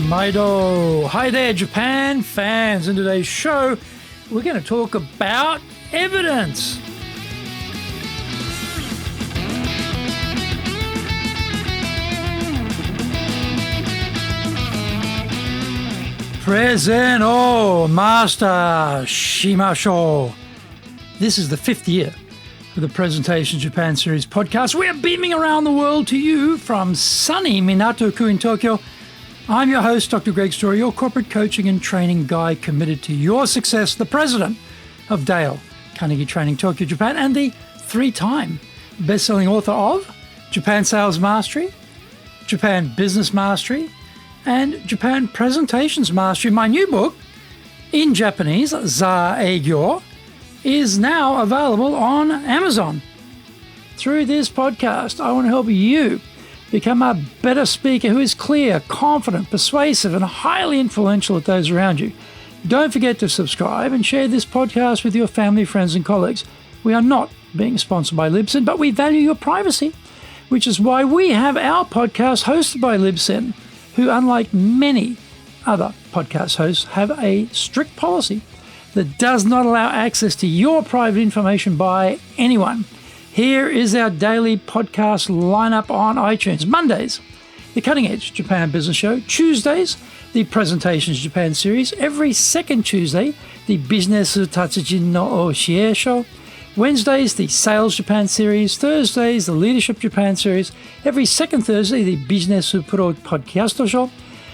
Maido. Hi there, Japan fans. In today's show, we're going to talk about evidence. Present, master shimashou. This is the 5th year of the Presentation Japan Series podcast. We are beaming around the world to you from sunny Minato-ku in Tokyo. I'm your host, Dr. Greg Story, your corporate coaching and training guy committed to your success, the president of Dale Carnegie Training Tokyo, Japan, and the 3-time best-selling author of Japan Sales Mastery, Japan Business Mastery, and Japan Presentations Mastery. My new book, in Japanese, Za Eigyo, is now available on Amazon. Through this podcast, I want to help you become a better speaker who is clear, confident, persuasive, and highly influential at those around you. Don't forget to subscribe and share this podcast with your family, friends, and colleagues. We are not being sponsored by Libsyn, but we value your privacy, which is why we have our podcast hosted by Libsyn, who, unlike many other podcast hosts, have a strict policy that does not allow access to your private information by anyone. Here is our daily podcast lineup on iTunes. Mondays, the Cutting Edge Japan Business Show. Tuesdays, the Presentations Japan Series. Every second Tuesday, the Business Tatsujin no Oshie Show. Wednesdays, the Sales Japan Series. Thursdays, the Leadership Japan Series. Every second Thursday, the Business Pro Podcast Show.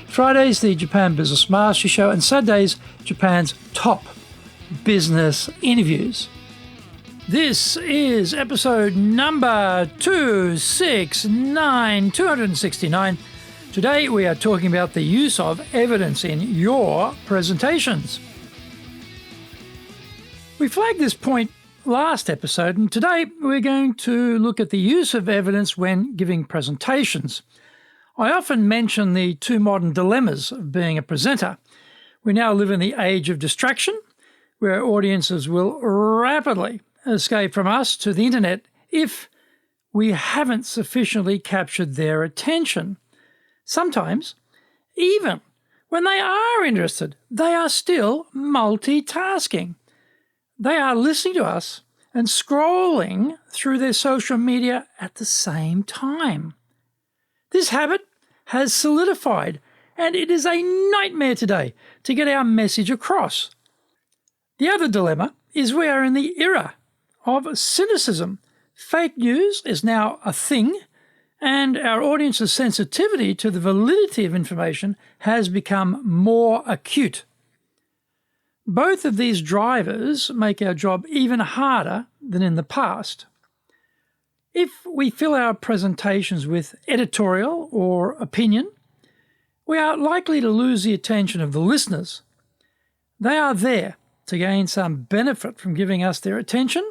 Fridays, the Japan Business Mastery Show. And Saturdays, Japan's top business interviews. This is episode number 269. Today we are talking about the use of evidence in your presentations. We flagged this point last episode, and today we're going to look at the use of evidence when giving presentations. I often mention the two modern dilemmas of being a presenter. We now live in the age of distraction, where audiences will rapidly escape from us to the internet if we haven't sufficiently captured their attention. Sometimes, even when they are interested, they are still multitasking. They are listening to us and scrolling through their social media at the same time. This habit has solidified, and it is a nightmare today to get our message across. The other dilemma is we are in the era of cynicism. Fake news is now a thing, and our audience's sensitivity to the validity of information has become more acute. Both of these drivers make our job even harder than in the past. If we fill our presentations with editorial or opinion, we are likely to lose the attention of the listeners. They are there to gain some benefit from giving us their attention,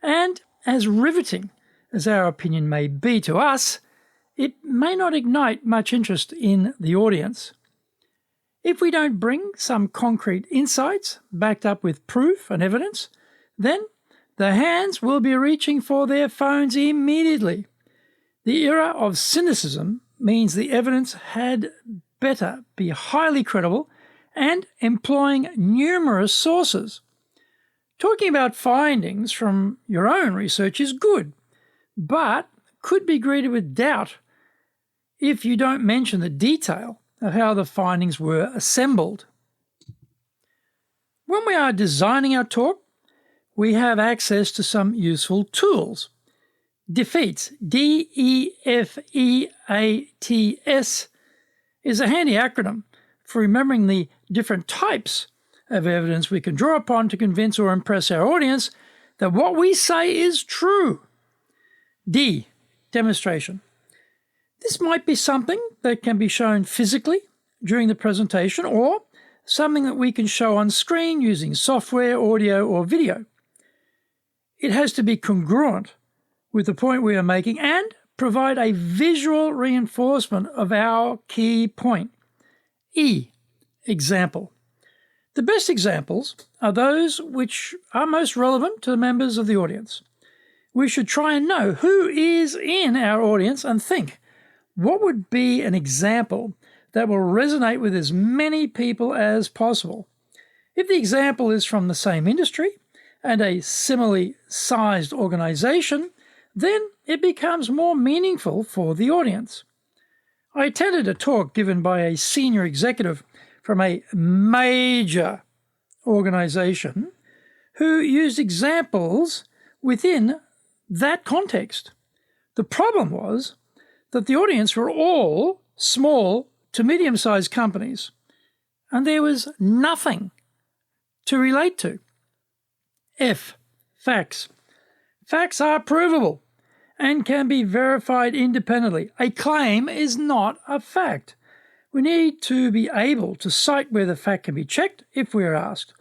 and as riveting as our opinion may be to us, it may not ignite much interest in the audience. If we don't bring some concrete insights backed up with proof and evidence, then the hands will be reaching for their phones immediately. The era of cynicism means the evidence had better be highly credible and employing numerous sources. Talking about findings from your own research is good, but could be greeted with doubt if you don't mention the detail of how the findings were assembled. When we are designing our talk, we have access to some useful tools. DEFEATS, D-E-F-E-A-T-S, is a handy acronym for remembering the different types of evidence we can draw upon to convince or impress our audience that what we say is true. D, demonstration. This might be something that can be shown physically during the presentation or something that we can show on screen using software, audio, or video. It has to be congruent with the point we are making and provide a visual reinforcement of our key point. E, example. The best examples are those which are most relevant to the members of the audience. We should try and know who is in our audience and think, what would be an example that will resonate with as many people as possible. If the example is from the same industry and a similarly sized organization, then it becomes more meaningful for the audience. I attended a talk given by a senior executive from a major organization who used examples within that context. The problem was that the audience were all small to medium-sized companies, and there was nothing to relate to. F. Facts. Facts are provable and can be verified independently. A claim is not a fact. We need to be able to cite where the fact can be checked if we are asked.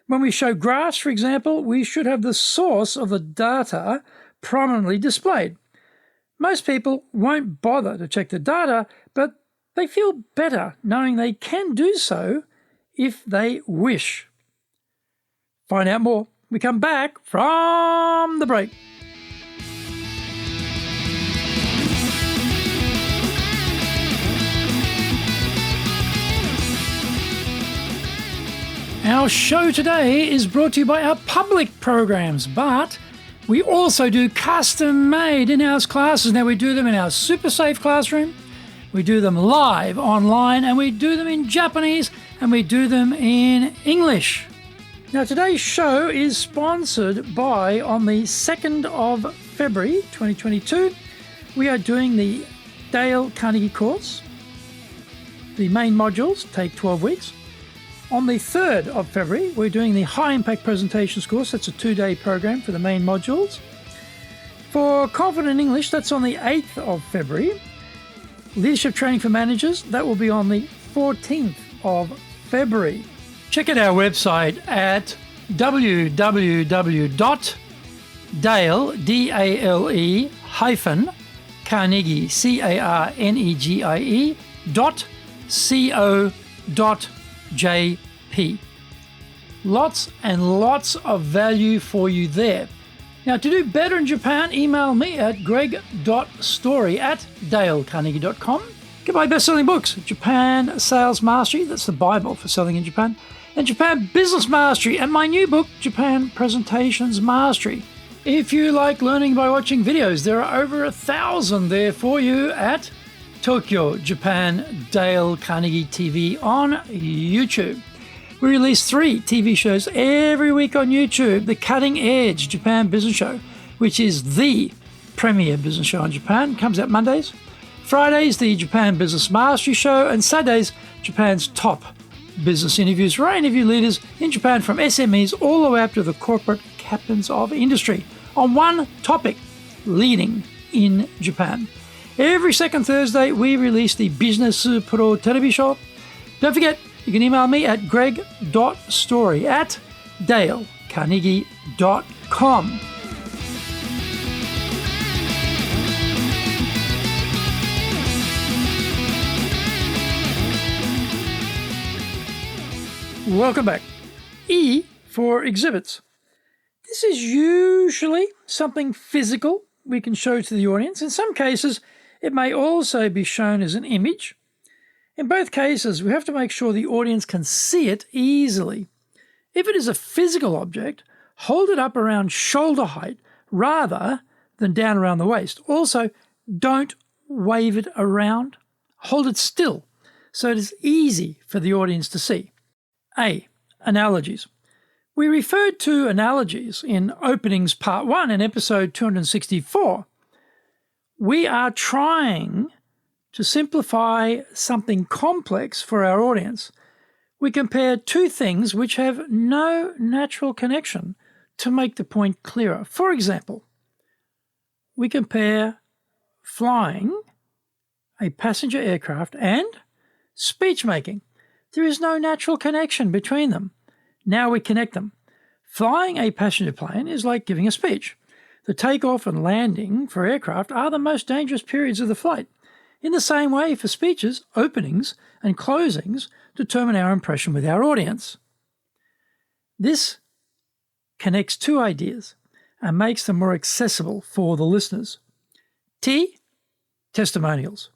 When we show graphs, for example, we should have the source of the data prominently displayed. Most people won't bother to check the data, but they feel better knowing they can do so if they wish. Find out more. We come back from the break. Our show today is brought to you by our public programs, but we also do custom-made in-house classes. Now, we do them in our super safe classroom, we do them live online, and we do them in Japanese, and we do them in English. Now, today's show is sponsored by, on the 2nd of February 2022, we are doing the Dale Carnegie course. The main modules take 12 weeks. On the 3rd of February, we're doing the High Impact Presentations course. That's a 2-day program for the main modules. For Confident English, that's on the 8th of February. Leadership Training for Managers, that will be on the 14th of February. Check out our website at www.dale-carnegie, CARNEGIE.co.JP. Lots and lots of value for you there. Now, to do better in Japan, email me at greg.story@dalecarnegie.com. Get my best-selling books, Japan Sales Mastery, that's the Bible for selling in Japan, and Japan Business Mastery, and my new book, Japan Presentations Mastery. If you like learning by watching videos, there are over 1,000 there for you at Tokyo, Japan, Dale Carnegie TV on YouTube. We release 3 TV shows every week on YouTube. The Cutting Edge Japan Business Show, which is the premier business show in Japan, comes out Mondays. Fridays, the Japan Business Mastery Show, and Saturdays, Japan's top business interviews, where I interview leaders in Japan from SMEs all the way up to the corporate captains of industry on one topic, leading in Japan. Every second Thursday, we release the Business Pro Television Show. Don't forget, you can email me at greg.story@dalecarnegie.com. Welcome back. E for exhibits. This is usually something physical we can show to the audience. In some cases, it may also be shown as an image. In both cases, we have to make sure the audience can see it easily. If it is a physical object, hold it up around shoulder height rather than down around the waist. Also, don't wave it around. Hold it still so it is easy for the audience to see. A. Analogies. We referred to analogies in Openings Part 1 in episode 264. We are trying to simplify something complex for our audience. We compare 2 things which have no natural connection to make the point clearer. For example, we compare flying a passenger aircraft and speech making. There is no natural connection between them. Now we connect them. Flying a passenger plane is like giving a speech. The takeoff and landing for aircraft are the most dangerous periods of the flight. In the same way, for speeches, openings and closings determine our impression with our audience. This connects 2 ideas and makes them more accessible for the listeners. T. Testimonials.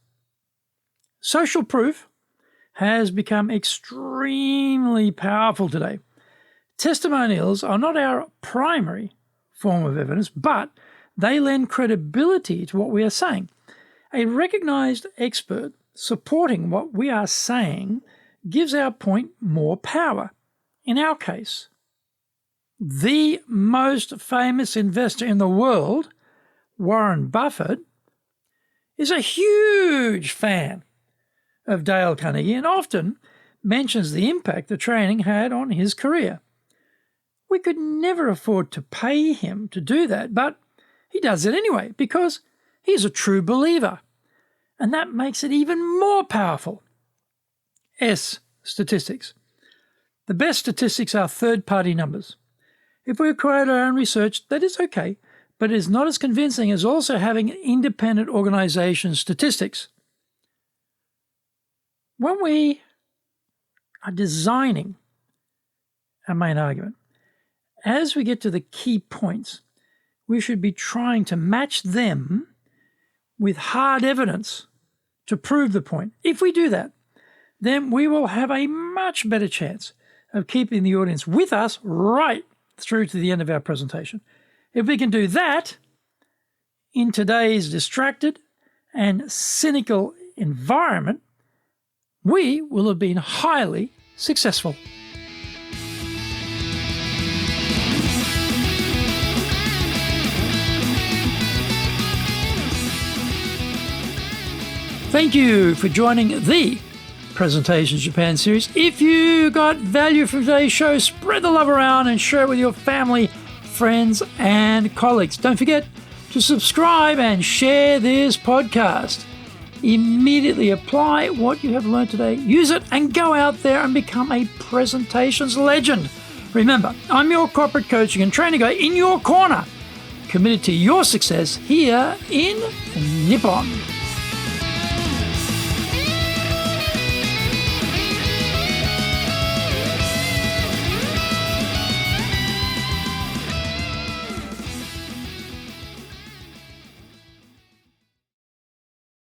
Social proof has become extremely powerful today. Testimonials are not our primary form of evidence, but they lend credibility to what we are saying. A recognized expert supporting what we are saying gives our point more power. In our case, the most famous investor in the world, Warren Buffett, is a huge fan of Dale Carnegie and often mentions the impact the training had on his career. We could never afford to pay him to do that, but he does it anyway because he's a true believer. And that makes it even more powerful. S, statistics. The best statistics are third-party numbers. If we create our own research, that is okay, but it is not as convincing as also having independent organization statistics. When we are designing our main argument, as we get to the key points, we should be trying to match them with hard evidence to prove the point. If we do that, then we will have a much better chance of keeping the audience with us right through to the end of our presentation. If we can do that in today's distracted and cynical environment, we will have been highly successful. Thank you for joining the Presentations Japan series. If you got value from today's show, spread the love around and share it with your family, friends, and colleagues. Don't forget to subscribe and share this podcast. Immediately apply what you have learned today, use it, and go out there and become a presentations legend. Remember, I'm your corporate coaching and training guy in your corner, committed to your success here in Nippon.